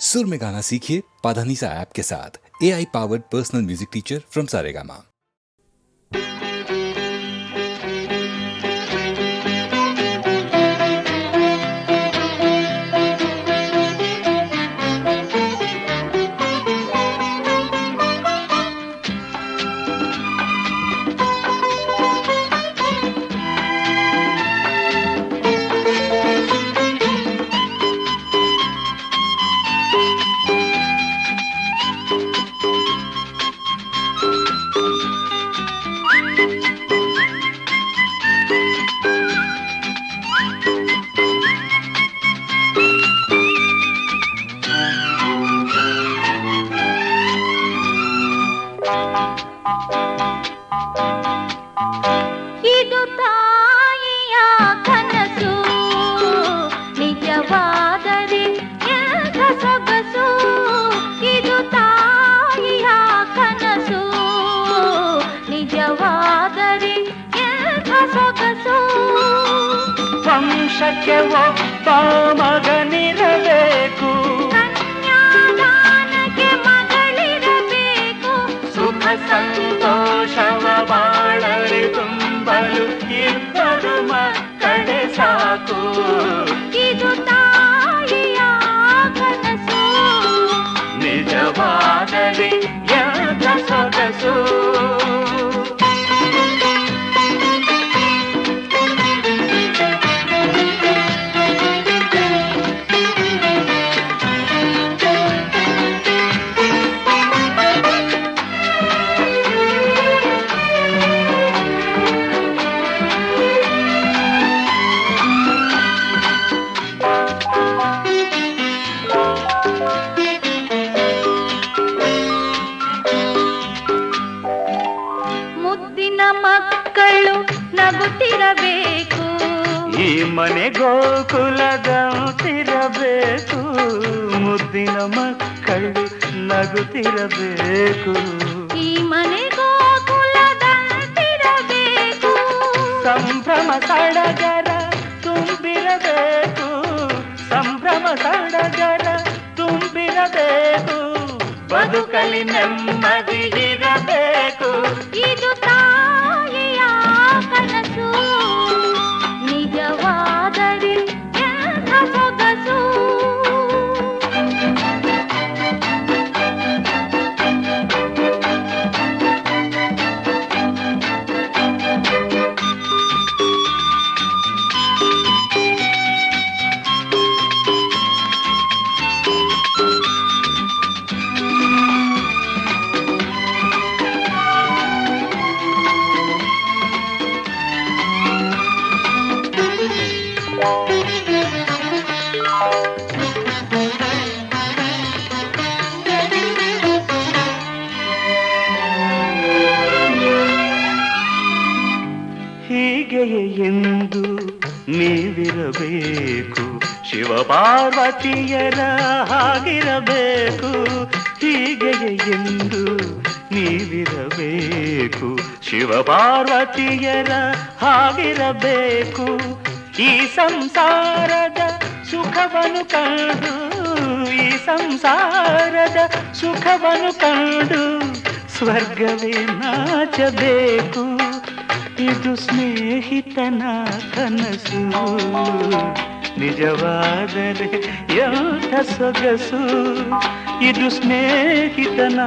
सुर में गाना सीखिए पाधानीसा ऐप के साथ। AI powered personal music teacher from Saregama. ಇದು ತಾಯಿಯ ಕನಸು, ನಿಜವಾದರೆ ಎಂಥ ಸೊಗಸು. ಇದು ತಾಯಿಯ ಕನಸು, ನಿಜವಾದರೆ ಎಂಥ ಸೊಗಸು. ವಂಶಕ್ಕೆ ಒಬ್ಬ ಮಗನಿರಬೇಕು, ಕನ್ಯಾದಾನಕ್ಕೆ ಮಗಳಿರಬೇಕು. ಸುಖ ಸಂತೋಷವ ಬಾಳಲಿ ತುಂಬಲು ಇಬ್ಬರು ಮಕ್ಕಳೇ ಸಾಕು. ಇದು ತಾಯಿಯ ಕನಸು, ನಿಜವಾದರೆ ಎಂಥ ಸೊಗಸು. ಮುದ್ದಿನ ಮಕ್ಕಳು ನಗುತ್ತಿರಬೇಕು, ಈ ಮನೆ ಗೋಕುಲದಂತಿರಬೇಕು. ಮುದ್ದಿನ ಮಕ್ಕಳು ನಗುತ್ತಿರಬೇಕು, ಈ ಮನೆ ಗೋಕುಲದಂತಿರಬೇಕು. ಸಂಭ್ರಮ ಸಡಗರ ತುಂಬಿರಬೇಕು, ಸಂಭ್ರಮ ಸಡಗರ ತುಂಬಿರಬೇಕು. ಬದುಕಲಿ ನೆಮ್ಮದಿ ಇರಬೇಕು. ಇದು ತಾಯಿಯ ಕನಸು, ನಿಜವಾದರೆ ಎಂಥ ಸೊಗಸು. ಹೀಗೆಯೇ ಎಂದು ನೀವಿರಬೇಕು, ಶಿವ ಪಾರ್ವತಿಯರ ಹಾಗಿರಬೇಕು. ಹೀಗೆಯೇ ಎಂದು ನೀವಿರಬೇಕು, ಶಿವ ಪಾರ್ವತಿಯರ ಹಾಗಿರಬೇಕು. ಈ ಸಂಸಾರದ ಸುಖವನ್ನು ಕಂಡು, ಈ ಸಂಸಾರದ ಸುಖವನ್ನು ಕಂಡು ಸ್ವರ್ಗವೇ ನಾಚಬೇಕು. ಇದು ಸ್ನೇಹಿತನ ಕನಸು, ನಿಜವಾದರೆ ಎಂಥ ಸೊಗಸು. ಇದು ಸ್ನೇಹಿತನ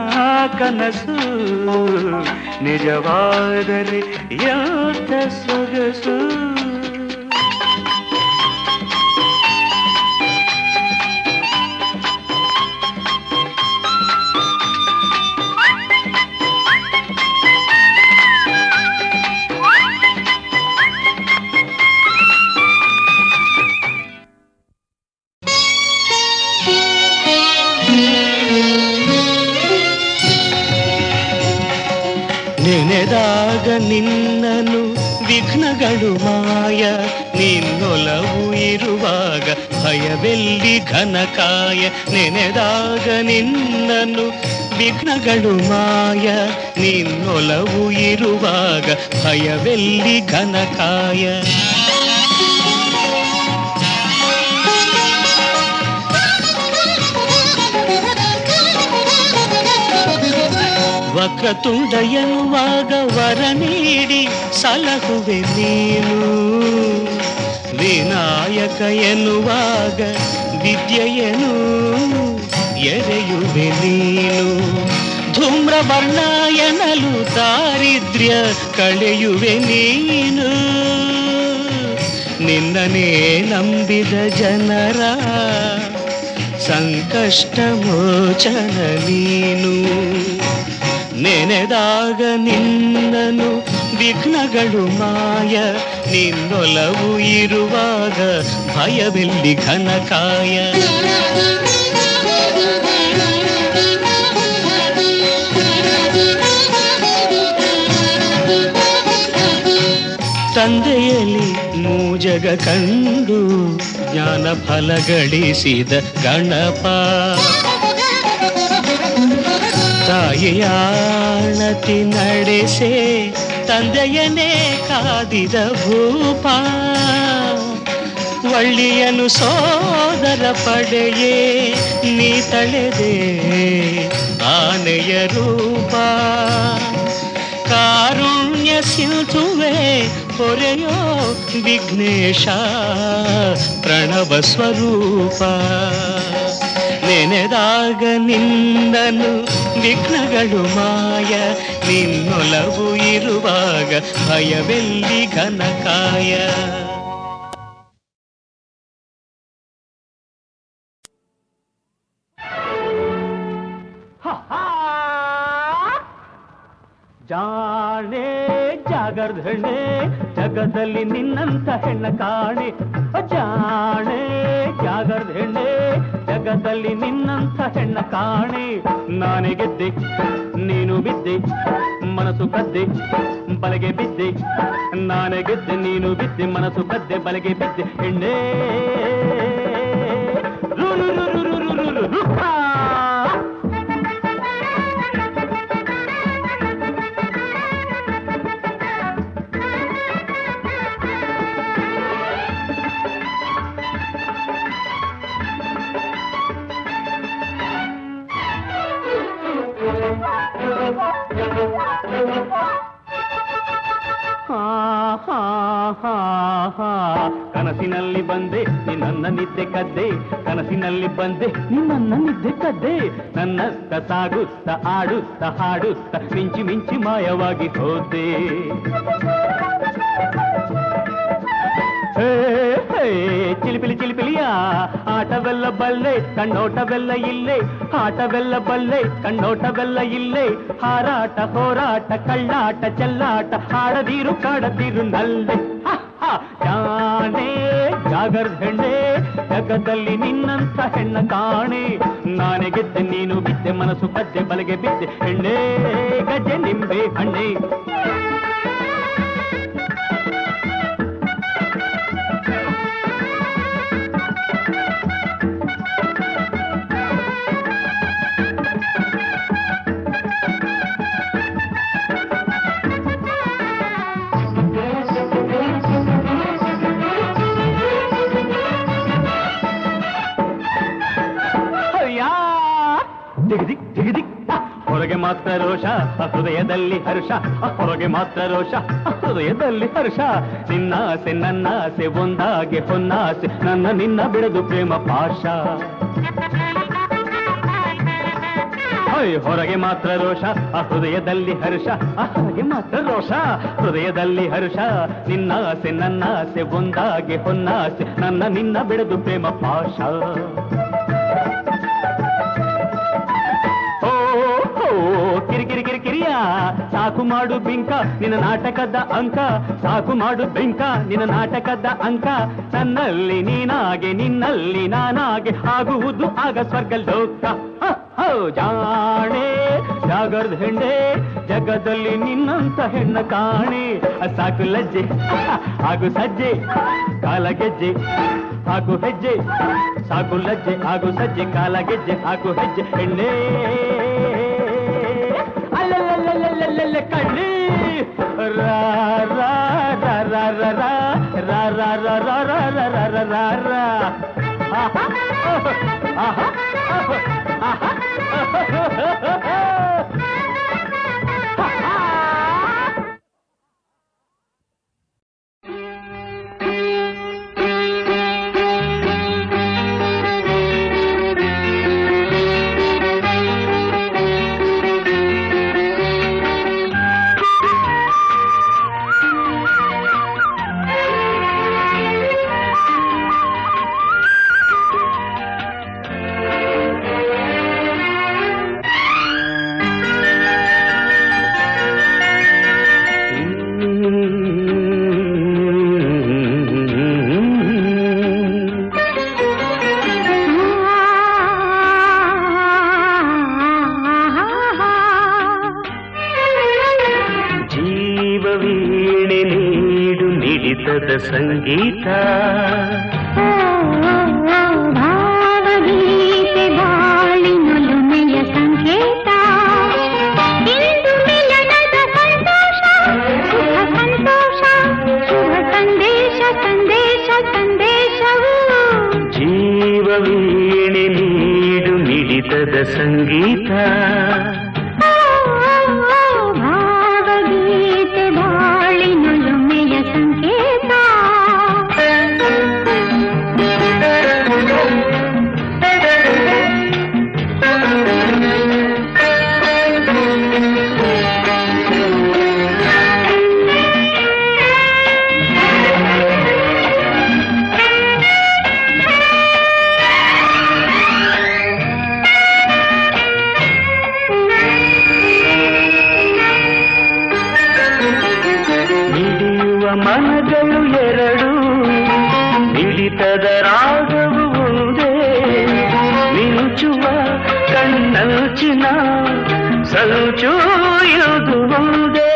ಕನಸು, ನಿಜವಾದರೆ ಎಂಥ ಸೊಗಸು. ನೆನೆದಾಗ ನಿನ್ನನು ವಿಘ್ನಗಳು ಮಾಯ, ನಿನ್ನೊಲವು ಇರುವಾಗ ಭಯವೆಲ್ಲಿ ಘನಕಾಯ. ನೆನೆದಾಗ ನಿನ್ನನು ವಿಘ್ನಗಳು ಮಾಯ, ನಿನ್ನೊಲವು ಇರುವಾಗ ಭಯವೆಲ್ಲಿ ಘನಕಾಯ. ವಕ್ರತುಂಡ ಎನ್ನುವಾಗ ವರ ನೀಡಿ ಸಲಹುವೆ ನೀನು, ವಿನಾಯಕ ಎನ್ನುವಾಗ ವಿದ್ಯೆಯನು ಎರೆಯುವೆ ನೀನು, ಧೂಮ್ರವರ್ಣ ಎನ್ನಲು ದಾರಿದ್ರ್ಯ ಕಳೆಯುವೆ ನೀನು, ನಿನ್ನನೇ ನಂಬಿದ ಜನರ ಸಂಕಷ್ಟ ಮೋಚನ ನೀನು, ನೆನೆದಾಗ ನಿನ್ನನು ವಿಘ್ನಗಳು ಮಾಯ, ನಿನ್ನೊಲವು ಇರುವಾಗ ಭಯವೆಲ್ಲಿ ಘನಕಾಯ. ತಂದೆಯಲ್ಲಿ ಮೂಜಗ ಕಂಡು ಜ್ಞಾನ ಫಲ ಗಳಿಸಿದ ಗಣಪ, ತಾಯಿಯಾಣತಿ ನಡೆಸೆ ತಂದೆಯನೇ ಕಾದಿದ ಭೂಪ, ಒಳ್ಳಿಯನು ಸೋದರ ಪಡೆಯೇ ನೀ ತಳೆದೆ ಆನೆಯ ರೂಪ, ಕಾರುಣ್ಯ ಸಿಂಧುವೆ ಹೊರೆಯೋ ವಿಘ್ನೇಶ ಪ್ರಣವ ಸ್ವರೂಪ, ನೆನೆದಾಗ ನಿನ್ನನು ವಿಘ್ನಗಳು ಮಾಯ, ನಿನ್ನೊಲವು ಇರುವಾಗ ಭಯವೆಲ್ಲಿ ಘನಕಾಯ. ಜಾಣೆ ಜಾಗರ್ಧಣೆ ಜಗದಲ್ಲಿ ನಿನ್ನಂತ ಹೆಣ್ಣ ಕಾಣೆ, ಜಾಣೆ ಜಾಗರ್ಧಣೆ ಜಗದಲ್ಲಿ ನಿನ್ನಂತ ಹೆಣ್ಣ ಕಾಣೆ, ನಾನೇ ಗೆದ್ದೆ ನೀನು ಬಿದ್ದೆ ಮನಸ್ಸು ಕದ್ದೆ ಬಲಗೆ ಬಿದ್ದೆ, ನಾನೇ ಗೆದ್ದೆ ನೀನು ಬಿದ್ದೆ ಮನಸ್ಸು ಕದ್ದೆ ಬಲಗೆ ಬಿದ್ದೆ ಹೆಣ್ಣೆ ಕನಸಿನಲ್ಲಿ ಬಂದೆ ನಿನ್ನ ನಿದ್ದೆ ಕದ್ದೆ, ಕನಸಿನಲ್ಲಿ ಬಂದೆ ನಿನ್ನ ನಿದ್ದೆ ಕದ್ದೆ, ನನ್ನತ್ತ ಸಾಗುತ್ತ ಆಡುತ್ತ ಹಾಡುತ್ತ ಮಿಂಚಿ ಮಿಂಚಿ ಮಾಯವಾಗಿ ಹೋದೆ. ಚಿಲಿಪಿಲಿ ಚಿಲಿಪಿಲಿಯ ಆಟವೆಲ್ಲ ಬಲ್ಲೆ ಕಣ್ಣೋಟವೆಲ್ಲ ಇಲ್ಲೇ, ಆಟವೆಲ್ಲ ಬಲ್ಲೆ ಕಣ್ಣೋಟವೆಲ್ಲ ಇಲ್ಲೇ, ಹಾರಾಟ ಹೋರಾಟ ಕಳ್ಳಾಟ ಚೆಲ್ಲಾಟ ಆಡದಿರು ಕಾಡದಿರು ನಲ್ಲೆ. ಜಾಣೆ ಜಾಗರ್ಧಣೆ ಜಗದಲ್ಲಿ ನಿನ್ನಂತ ಹೆಣ್ಣ ಕಾಣೆ, ನಾನೇ ಗೆದ್ದೆ ನೀನು ಬಿದ್ದೆ ಮನಸ್ಸು ಕದ್ದೆ ಬಲಗೆ ಬಿದ್ದೆ ಹೆಣ್ಣೆ ಗಜ್ಜೆ ನಿಂಬೆ ಹಣ್ಣೆ. ಹೊರಗೆ ಮಾತ್ರ ರೋಷ ಹೃದಯದಲ್ಲಿ ಹರ್ಷ, ಹೊರಗೆ ಮಾತ್ರ ರೋಷ ಹೃದಯದಲ್ಲಿ ಹರ್ಷ, ನಿನ್ನಾಸೆ ನನ್ನಾಸೆ ಒಂದಾಗೆ ಹೊನ್ನಾಸೆ, ನನ್ನ ನಿನ್ನ ಬಿಡದು ಪ್ರೇಮ ಪಾಶ. ಹೊರಗೆ ಮಾತ್ರ ರೋಷ ಹೃದಯದಲ್ಲಿ ಹರ್ಷ, ಹೊರಗೆ ಮಾತ್ರ ರೋಷ ಹೃದಯದಲ್ಲಿ ಹರ್ಷ, ನಿನ್ನಾಸೆ ನನ್ನಾಸೆ ಒಂದಾಗೆ ಹೊನ್ನಾಸೆ, ನನ್ನ ನಿನ್ನ ಬಿಡದು ಪ್ರೇಮ ಪಾಶ. ಕಿರಿಕಿರಿ ಕಿರಿಕಿರಿಯ ಸಾಕು ಮಾಡು ಬಿಂಕ ನಿನ್ನ ನಾಟಕದ ಅಂಕ, ಸಾಕು ಮಾಡು ಬಿಂಕ ನಿನ್ನ ನಾಟಕದ ಅಂಕ, ನನ್ನಲ್ಲಿ ನೀನಾಗೆ ನಿನ್ನಲ್ಲಿ ನಾನಾಗೆ ಆಗುವುದು ಆಗ ಸ್ವರ್ಗ ಲೋಕ. ಜಾಣೆ ಜಾಗರ್ಧಣೆ ಜಗದಲ್ಲಿ ನಿನ್ನಂತ ಹೆಣ್ಣ ಕಾಣೆ, ಸಾಕು ಲಜ್ಜೆ ಹಾಗೂ ಸಜ್ಜೆ ಕಾಲ ಗೆಜ್ಜೆ ಹಾಗೂ ಹೆಜ್ಜೆ, ಸಾಕು ಲಜ್ಜೆ ಹಾಗೂ ಸಜ್ಜೆ ಕಾಲ ಗೆಜ್ಜೆ ಹಾಗೂ ಹೆಜ್ಜೆ ಹೆಣ್ಣೆ ಕಳ್ಳಿ ರಾ ರಾ ರಾ ರಾ ರಾ ರಾ ರಾ ರಾ ರಾ ರಾ ರಾ ರಾ ರಾ ರಾ. ಸಂಗೀತ ಭಾವಗೀತೆ ಬಾಳಿನೊಲುಮೆಯ ಸಂಕೇತ ಇಂದು ಮಿಲನದ ಸಂತೋಷ ಸುಖ ಸಂತೋಷ ಶುಭ ಸಂದೇಶ ಸಂದೇಶ ಸಂದೇಶವು ಜೀವವೀಣೆ ನೀಡು ಮಿಡಿತದ ಸಂಗೀತ ಭಾವಗೀತೆ ಬಾಳಿನೊಲುಮೆಯ ಸಂಕೇತ ಮನಗಳು ಎರಡು ಮಿಡಿತದ ರಾಗವು ಒಂದೇ ಮಿಂಚುವ ಕಣ್ಣಂಚಿನ ಸಂಚು ಇದು ಒಂದೇ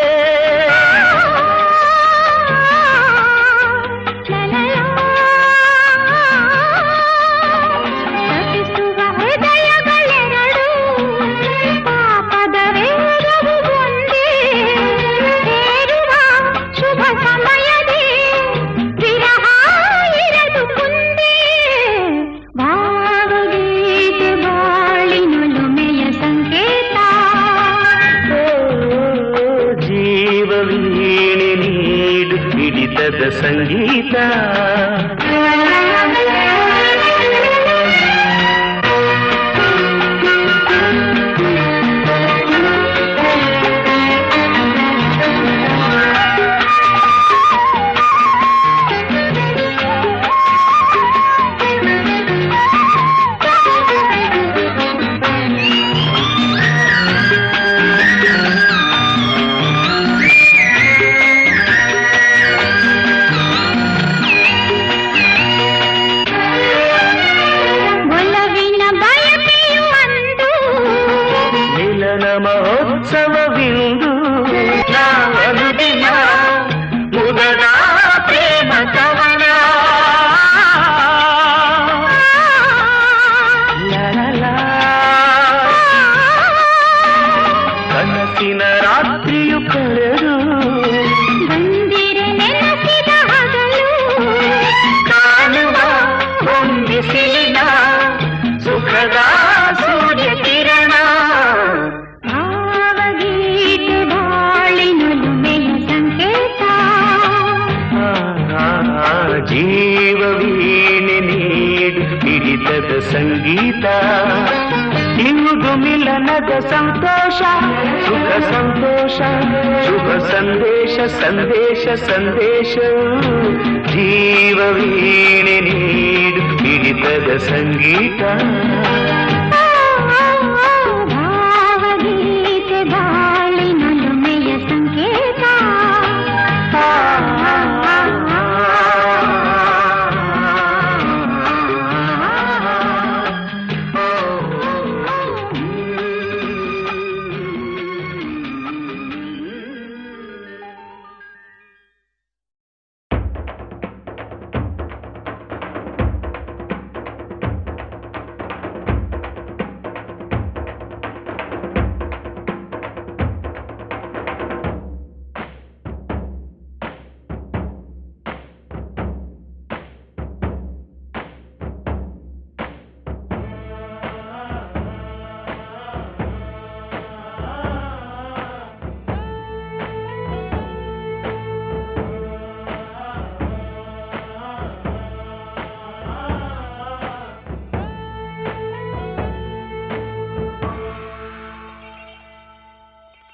ತಪಿಸುವ ಹೃದಯಗಳೆರಡು ಪಾಪದ ವೇಗವು ಒಂದೇ ಸೇರುವ ಶುಭ ಸಮಯದೇ ವಿರಹ ಇರದು ಮುಂದೆ ಭಾವಗೀತೆ ಬಾಳಿನೊಲುಮೆಯ ಸಂಕೇತ ಜೀವವೀಣೆ ನೀಡು ಮಿಡಿತದ ಸಂಗೀತ ಒಲವಿನ ಬಯಕೆಯು ಅಂದು ಮಿಲನ ಮಹೋತ್ಸವವಿಂದು ನಾವನು ದಿನ ಮುದದ ಪ್ರೇಮ ಕವನ ಲಲಲಾ. ಕನಸಿನ ರಾತ್ರಿಯು ಕಳೆದು ಬಂದಿರೆ ನೆನಪಿದ ಹಗಲು ಕಾಣುವ ಹೊಂದಿಸಿಲಿನ ಸುಖದ ಸೂರ್ಯ ಕಿರಣ ಭಾವಗೀತೆ ಬಾಳಿನೊಲುಮೆಯ ಸಂಕೇತ ಜೀವವೀಣೆ ನೀಡು ಮಿಡಿತದ ಸಂಗೀತ ಇಂದು ಮಿಲನದ ಸಂತೋಷ ಸುಖ ಸಂತೋಷ ಶುಭ ಸಂದೇಶ ಸಂದೇಶ ಸಂದೇಶ ಜೀವವೀಣೆ ನೀಡು ಮಿಡಿತದ ಸಂಗೀತ ಭಾವಗೀತೆ ಬಾಳಿನೊಲುಮೆಯ ಸಂಕೇತ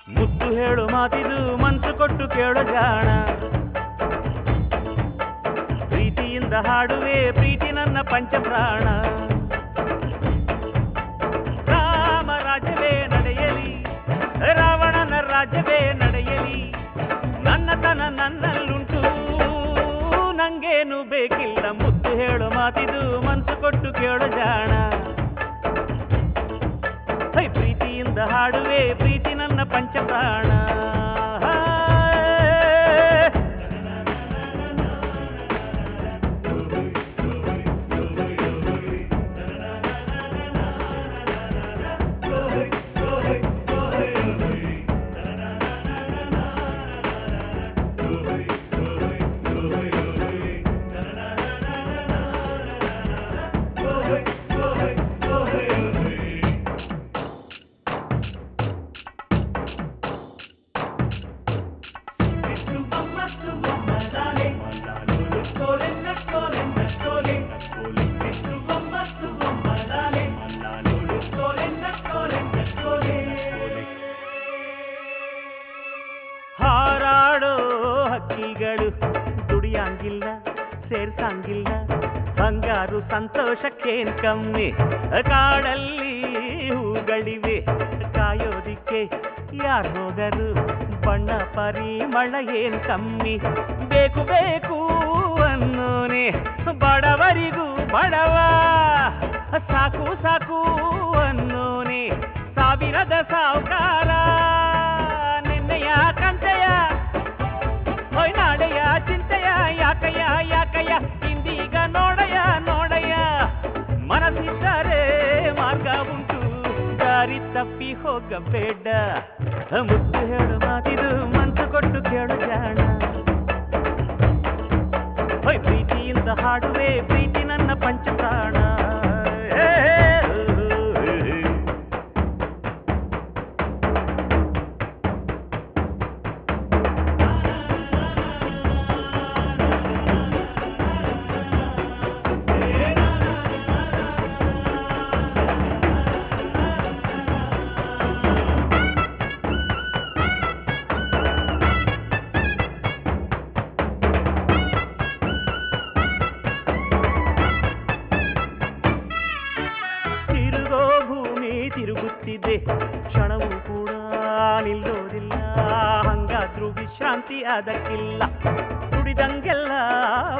ಮುತ್ತು ಹೇಳು ಮಾತಿದು ಮನಸ್ಸು ಕೊಟ್ಟು ಕೇಳೋ ಜಾಣ ಪ್ರೀತಿಯಿಂದ ಹಾಡುವೆ ಪ್ರೀತಿ ನನ್ನ ಪಂಚಪ್ರಾಣ ರಾಮ ರಾಜ್ಯವೇ ನಡೆಯಲಿ ರಾವಣನ ರಾಜ್ಯವೇ ನಡೆಯಲಿ ನನ್ನತನ ನನ್ನಲ್ಲುಂಟು ನಂಗೇನು ಬೇಕಿಲ್ಲ ಮುತ್ತು ಹೇಳು ಮಾತಿದು ಮನಸ್ಸು ಕೊಟ್ಟು ಕೇಳೋ ಜಾಣ ಪ್ರೀತಿಯಿಂದ ಹಾಡುವೆ ಪ್ರೀತಿ ನನ್ನ ಪಂಚಪ್ರಾಣ ಹಕ್ಕಿಗಳು ದುಡಿಯಂಗಿಲ್ಲ ಸೇರ್ಸಂಗಿಲ್ಲ ಬಂಗಾರು ಸಂತೋಷಕ್ಕೇನ್ ಕಮ್ಮಿ ಕಾಡಲ್ಲಿ ಹೂಗಳಿವೆ ಕಾಯೋದಿಕ್ಕೆ ಯಾರು ಹೋದರು ಬಣ್ಣ ಪರಿಮಳ ಏನ್ ಕಮ್ಮಿ ಬೇಕು ಬೇಕು ಅನ್ನೋನೆ ಬಡವರಿಗೂ ಬಡವ ಸಾಕು ಸಾಕು ಅನ್ನೋನೆ ಸಾವಿರದ ಸಾವುಕಾರ ನಿನ್ನೆಯ ಕಂತೆಯ ಹೊಯ್ ನಾಳೆಯ ಚಿಂತೆಯ ಯಾಕಯ್ಯ ಯಾಕಯ್ಯ ಇಂದೀಗ ನೋಡಯ್ಯ ನೋಡಯ್ಯ ಮನಸ್ಸಿದ್ದರೆ ಮಾರ್ಗ ಉಂಟು ದಾರಿ ತಪ್ಪಿ ಹೋಗಬೇಡ ಮುದ್ದು ಹೇಳು ಮಾತಿದು ಮನಸ್ಸು ಕೊಟ್ಟು ಕೇಳು ಜಾಣ ಹೊಯ್ ಪ್ರೀತಿಯಿಂದ ಹಾಡುವೆ ಪ್ರೀತಿ ನನ್ನ ಪಂಚಪ್ರಾಣ ತಿರುಗುತ್ತಿದೆ ಕ್ಷಣವೂ ಕೂಡ ನಿಲ್ಲೋದಿಲ್ಲ ಹಂಗಾದ್ರೂ ವಿಶ್ರಾಂತಿ ಅದಕ್ಕಿಲ್ಲ ದುಡಿದಂಗೆಲ್ಲ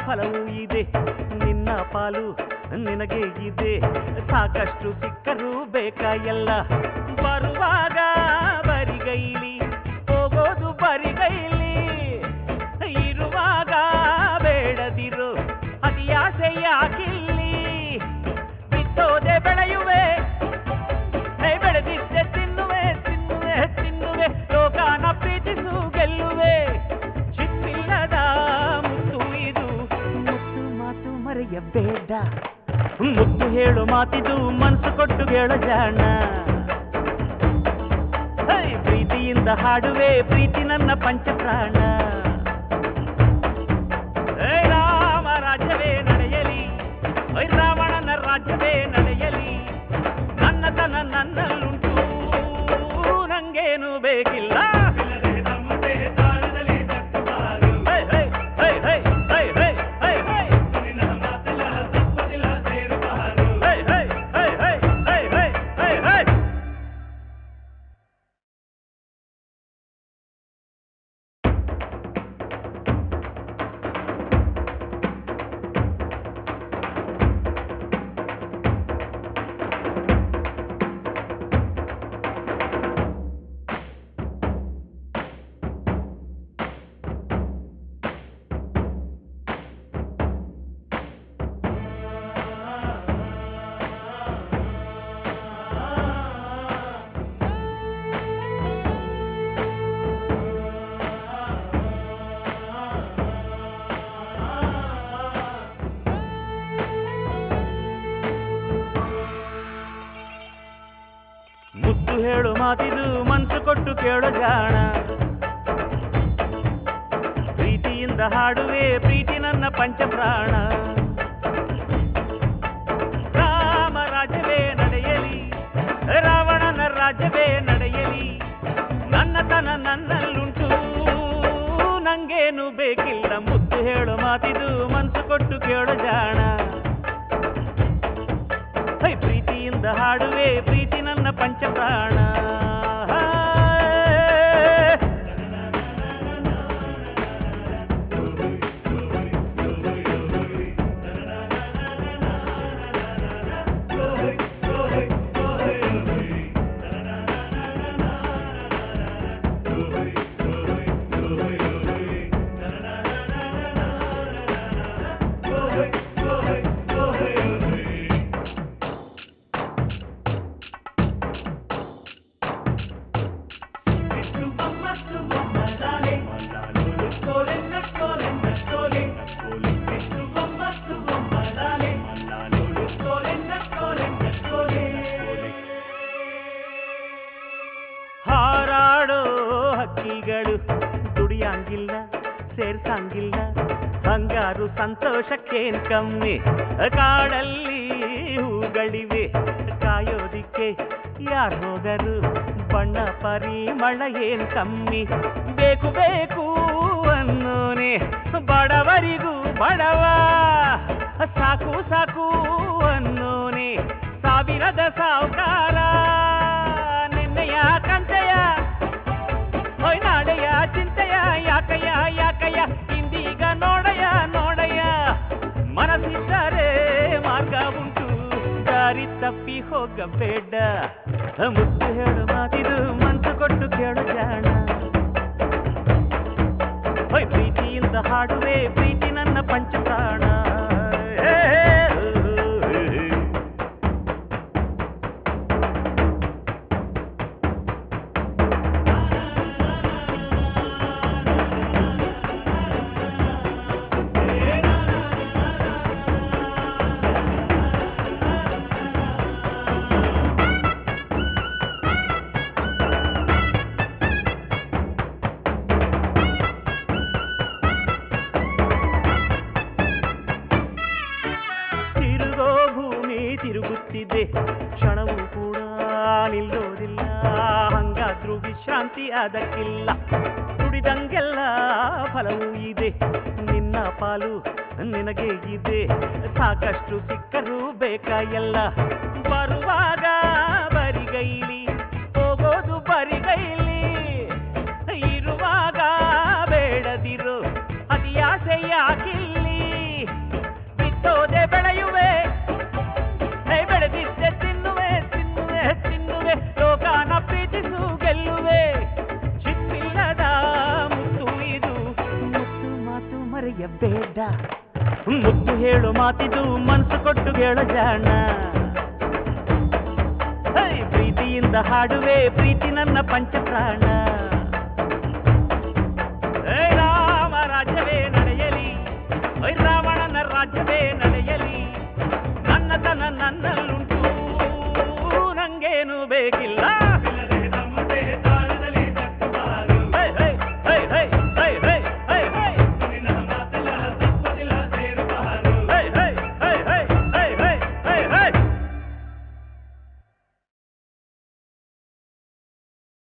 ಫಲವೂ ಇದೆ ನಿನ್ನ ಪಾಲು ನಿನಗೆ ಇದೆ ಸಾಕಷ್ಟು ಸಿಕ್ಕರೂ ಬೇಕಾ ಎಲ್ಲ ಬರುವಾಗ ಬರಿಗೈಲಿ ಹೋಗೋದು ಬರಿಗೈಲಿ ಇರುವಾಗ ಬೇಡದಿರು ಅತಿಯಾಸೆ ಯಾಕಿಲ್ಲಿ ಬಿತ್ತೋದೆ ಬೆಳೆಯುವೆ ಬೆಳೆದಿದ್ದೆ ತಿನ್ನುವೆ ತಿನ್ನುವೆ ತಿನ್ನುವೆ ಲೋಕಾನ ಪ್ರೀತಿಸು ಗೆಲ್ಲುವೆ ಚಿಪ್ಪಿಲ್ಲದ ಮುತ್ತು ಇದು ಮುತ್ತು ಮಾತು ಮರೆಯಬೇಡ ಮುತ್ತು ಹೇಳು ಮಾತಿದು ಮನಸ್ಸು ಕೊಟ್ಟು ಹೇಳು ಜಾಣ ಪ್ರೀತಿಯಿಂದ ಹಾಡುವೆ ಪ್ರೀತಿ ನನ್ನ ಪಂಚಪ್ರಾಣ ರಾಮ ರಾಜ್ಯವೇ ನಡೆಯಲಿ ರಾವಣನ ರಾಜ್ಯವೇ ನಡೆಯಲಿ ನನ್ನತನ ನನ್ನಲ್ಲುಂಟು ನಂಗೇನು ಬೇಕಿಲ್ಲ ಮುತ್ತು ಹೇಳು ಮಾತಿದು ಮನಸ್ಸು ಕೊಟ್ಟು ಕೇಳು ಜಾಣ ಪ್ರೀತಿಯಿಂದ ಹಾಡುವೆ ಪ್ರೀತಿ ನನ್ನ ಪಂಚಪ್ರಾಣ ರಾಮ ರಾಜ್ಯವೇ ನಡೆಯಲಿ ರಾವಣನ ರಾಜ್ಯವೇ ನಡೆಯಲಿ ನನ್ನತನ ನನ್ನಲ್ಲುಂಟು ನಂಗೇನು ಬೇಕಿಲ್ಲ ಮುತ್ತು ಹೇಳು ಮಾತಿದು ಮನಸ್ಸು ಕೊಟ್ಟು ಕೇಳು ಜಾಣ ಪ್ರೀತಿಯಿಂದ ಹಾಡುವೆ ಪ್ರೀತಿ ನನ್ನ ಪಂಚಪ್ರಾಣ ಹಕ್ಕಿಗಳು ದುಡಿಯಂಗಿಲ್ಲ ಸೇರ್ಸಂಗಿಲ್ಲ ಬಂಗಾರು ಸಂತೋಷಕ್ಕೇನ್ ಕಮ್ಮಿ ಕಾಡಲ್ಲಿ ಹೂಗಳಿವೆ ಕಾಯೋದಿಕ್ಕೆ ಯಾರು ಹೋದರು ಬಣ್ಣ ಪರಿಮಳ ಏನ್ ಕಮ್ಮಿ ಬೇಕು ಬೇಕು ಅನ್ನೋ ಅನ್ನೋನೆ ಬಡವರಿಗೂ ಬಡವ ಸಾಕು ಸಾಕು ಅನ್ನೋನೆ ಸಾವಿರದ ಸಾವುಕಾರ ನಿನ್ನೆಯ ಕಂತೆಯ ಹೊಯ್ ನಾಳೆಯ ಚಿಂತೆಯ ಯಾಕಯ್ಯ ಯಾಕಯ್ಯ ಇಂದೀಗ ನೋಡಯ್ಯ ನೋಡಯ್ಯ ಮನಸ್ಸಿದ್ದರೆ ಮಾರ್ಗ ಉಂಟು ದಾರಿ ತಪ್ಪಿ ಹೋಗಬೇಡ ಮುತ್ತು ಹೇಳು ಮಾತಿದು ಮನಸ್ಸು ಕೊಟ್ಟು ಕೇಳು ಜಾಣ ಹೊಯ್ ಪ್ರೀತಿಯಿಂದ ಹಾಡುವೆ ಪ್ರೀತಿ ನನ್ನ ಪಂಚಪ್ರಾಣ ತಿರುಗುತ್ತಿದೆ ಕ್ಷಣವೂ ಕೂಡ ನಿಲ್ಲೋದಿಲ್ಲ ಹಂಗಾದ್ರೂ ವಿಶ್ರಾಂತಿ ಅದಕ್ಕಿಲ್ಲ ದುಡಿದಂಗೆಲ್ಲ ಫಲವೂ ಇದೆ ನಿನ್ನ ಪಾಲು ನಿನಗೆ ಇದೆ ಸಾಕಷ್ಟು ಸಿಕ್ಕರೂ ಬೇಕಾ ಎಲ್ಲ ಬರುವಾಗ ಬರಿಗೈಲಿ ಹೋಗೋದು ಬರಿಗೈಲಿ ಇರುವಾಗ ಬೇಡದಿರು ಅತಿಯಾಸೆ ಯಾಕಿಲ್ಲಿ ಬಿತ್ತೋದೆ ಬೆಳೆಯುವೆ ಬೆಳೆದಿದ್ದೆ ತಿನ್ನುವೆ ತಿನ್ನುವೆ ತಿನ್ನುವೆ ಲೋಕಾನ ಪ್ರೀತಿಸು ಗೆಲ್ಲುವೆ ಚಿಪ್ಪಿಲ್ಲದ ಮುತ್ತು ಇದು ಮುತ್ತು ಮಾತು ಮರೆಯಬೇಡ ಮುತ್ತು ಹೇಳು ಮಾತಿದು ಮನಸ್ಸು ಕೊಟ್ಟು ಹೇಳು ಜಾಣ ಪ್ರೀತಿಯಿಂದ ಹಾಡುವೆ ಪ್ರೀತಿ ನನ್ನ ಪಂಚಪ್ರಾಣ ರಾಮ ರಾಜ್ಯವೇ ನಡೆಯಲಿ ರಾವಣನ ರಾಜ್ಯವೇ ನಡೆಯಲಿ ನನ್ನತನ ನನ್ನಲ್ಲುಂಟು ನಂಗೇನು ಬೇಕಿಲ್ಲ